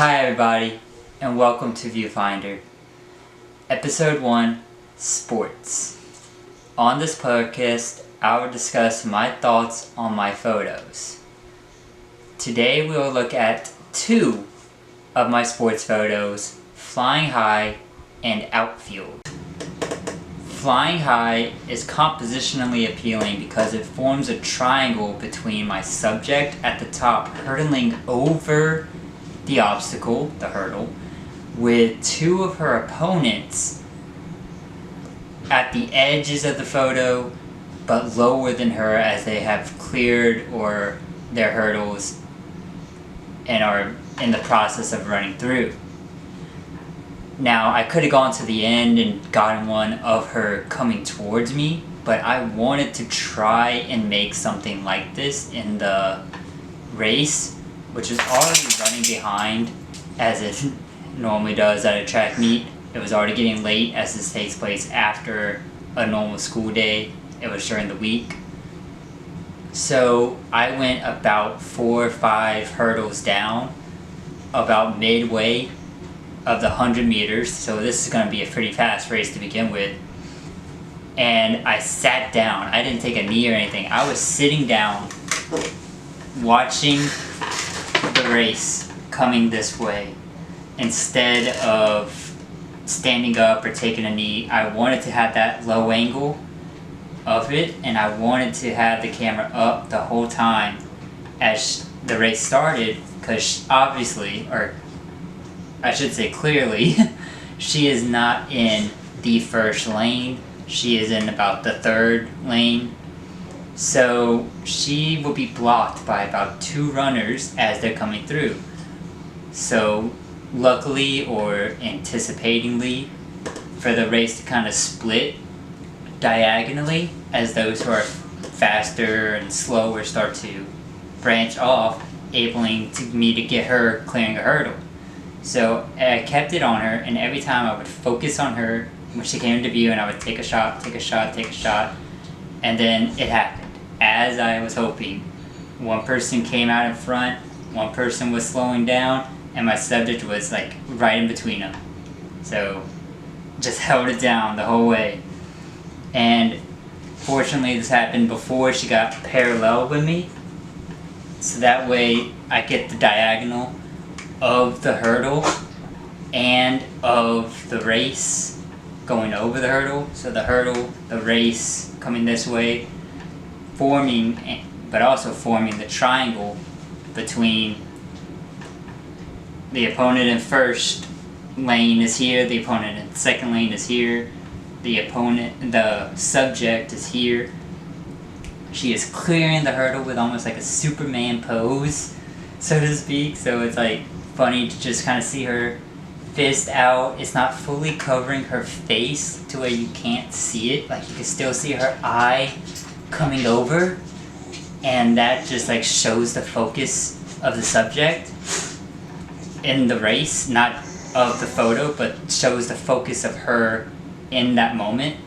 Hi everybody, and welcome to Viewfinder. Episode 1, Sports. On this podcast, I will discuss my thoughts on my photos. Today we will look at 2 of my sports photos, Flying High and Outfield. Flying High is compositionally appealing because it forms a triangle between my subject at the top hurtling over the obstacle, the hurdle, with 2 of her opponents at the edges of the photo but lower than her as they have cleared or their hurdles and are in the process of running through. Now, I could have gone to the end and gotten one of her coming towards me, but I wanted to try and make something like this in the race, which is already running behind as it normally does at a track meet. It was already getting late as this takes place after a normal school day. It was during the week. So I went about 4 or 5 hurdles down, about midway of the 100 meters, so this is going to be a pretty fast race to begin with. And I sat down. I didn't take a knee or anything. I was sitting down watching the race coming this way instead of standing up or taking a knee. I wanted to have that low angle of it, and I wanted to have the camera up the whole time as the race started, because obviously, or I should say clearly, she is not in the first lane. She is in about the 3rd lane. So she will be blocked by about 2 runners as they're coming through. So luckily or anticipatingly for the race to kind of split diagonally as those who are faster and slower start to branch off, enabling me to get her clearing a hurdle. So I kept it on her, and every time I would focus on her when she came into view, and I would take a shot, and then it happened. As I was hoping, one person came out in front, one person was slowing down, and my subject was like right in between them. So just held it down the whole way. And fortunately this happened before she got parallel with me, so that way I get the diagonal of the hurdle and of the race going over the hurdle. So the hurdle, the race coming this way, forming, but also forming the triangle between the opponent in first lane is here, the opponent in second lane is here, the subject is here. She is clearing the hurdle with almost like a Superman pose, so to speak. So it's like funny to just kind of see her fist out. It's not fully covering her face to where you can't see it. Like you can still see her eye coming over, and that just like shows the focus of the subject in the race, not of the photo, but shows the focus of her in that moment.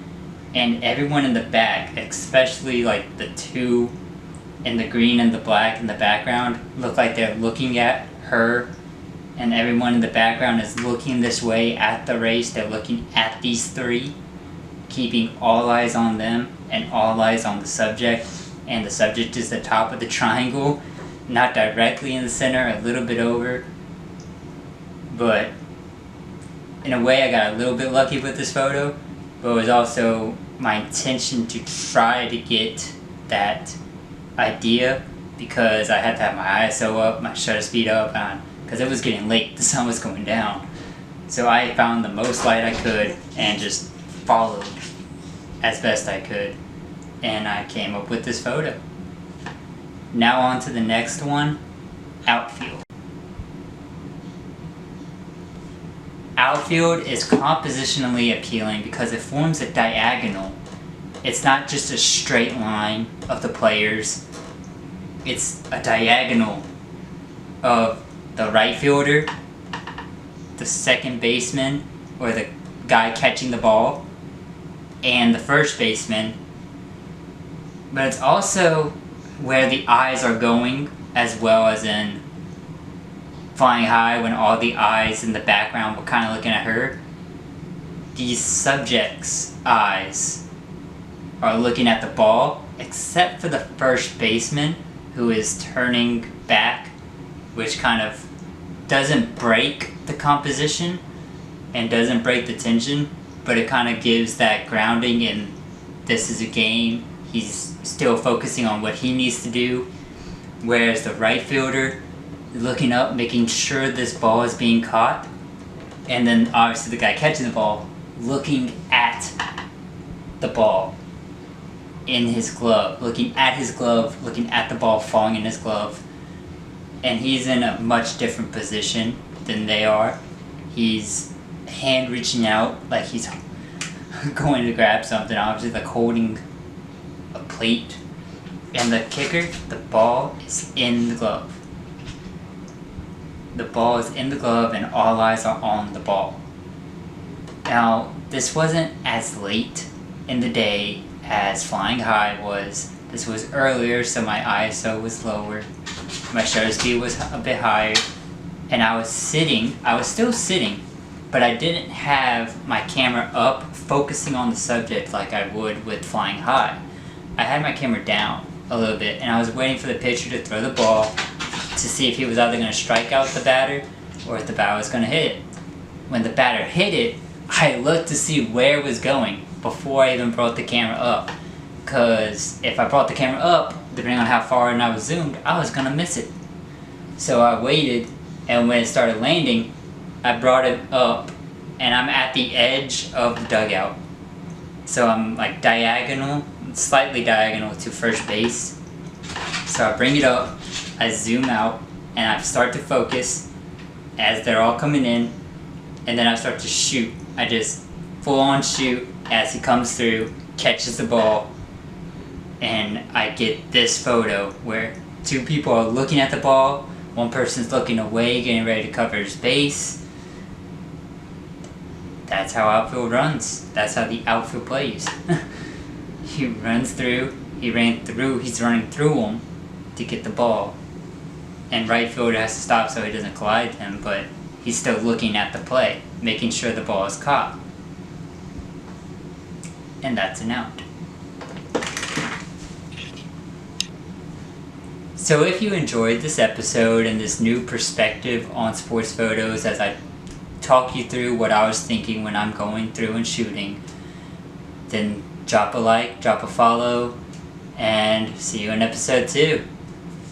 And everyone in the back, especially like the 2 in the green and the black in the background, look like they're looking at her, and everyone in the background is looking this way at the race. They're looking at these 3, keeping all eyes on them and all eyes on the subject, and the subject is the top of the triangle, not directly in the center, a little bit over. But in a way I got a little bit lucky with this photo, but it was also my intention to try to get that idea, because I had to have my ISO up, my shutter speed up, because it was getting late, the sun was going down. So I found the most light I could and just followed as best I could, and I came up with this photo. Now on to the next one, Outfield. Outfield is compositionally appealing because it forms a diagonal. It's not just a straight line of the players. It's a diagonal of the right fielder, the second baseman, or the guy catching the ball, and the first baseman. But it's also where the eyes are going, as well as in flying high when all the eyes in the background were kind of looking at her, these subjects' eyes are looking at the ball, except for the first baseman, who is turning back, which kind of doesn't break the composition and doesn't break the tension, but it kind of gives that grounding in this is a game. He's still focusing on what he needs to do, whereas the right fielder looking up, making sure this ball is being caught, and then obviously the guy catching the ball looking at the ball in his glove, looking at the ball falling in his glove, and he's in a much different position than they are. He's hand reaching out like he's going to grab something, obviously like holding a plate, and the kicker, the ball is in the glove. The ball is in the glove and all eyes are on the ball. Now, this wasn't as late in the day as Flying High was. This was earlier, so my ISO was lower. My shutter speed was a bit higher. And I was still sitting, but I didn't have my camera up focusing on the subject like I would with Flying High. I had my camera down a little bit and I was waiting for the pitcher to throw the ball to see if he was either going to strike out the batter or if the batter was going to hit it. When the batter hit it, I looked to see where it was going before I even brought the camera up. Because if I brought the camera up, depending on how far in I was zoomed, I was going to miss it. So I waited, and when it started landing, I brought it up, and I'm at the edge of the dugout. So I'm like slightly diagonal to first base. So I bring it up, I zoom out, and I start to focus as they're all coming in, and then I start to shoot. I just full on shoot as he comes through, catches the ball, and I get this photo where two people are looking at the ball, one person's looking away, getting ready to cover his base. That's how outfield runs. That's how the outfield plays. He runs through, he's running through him to get the ball. And right fielder has to stop so he doesn't collide him, but he's still looking at the play, making sure the ball is caught. And that's an out. So if you enjoyed this episode and this new perspective on sports photos as I talk you through what I was thinking when I'm going through and shooting, then drop a like, drop a follow, and see you in episode 2.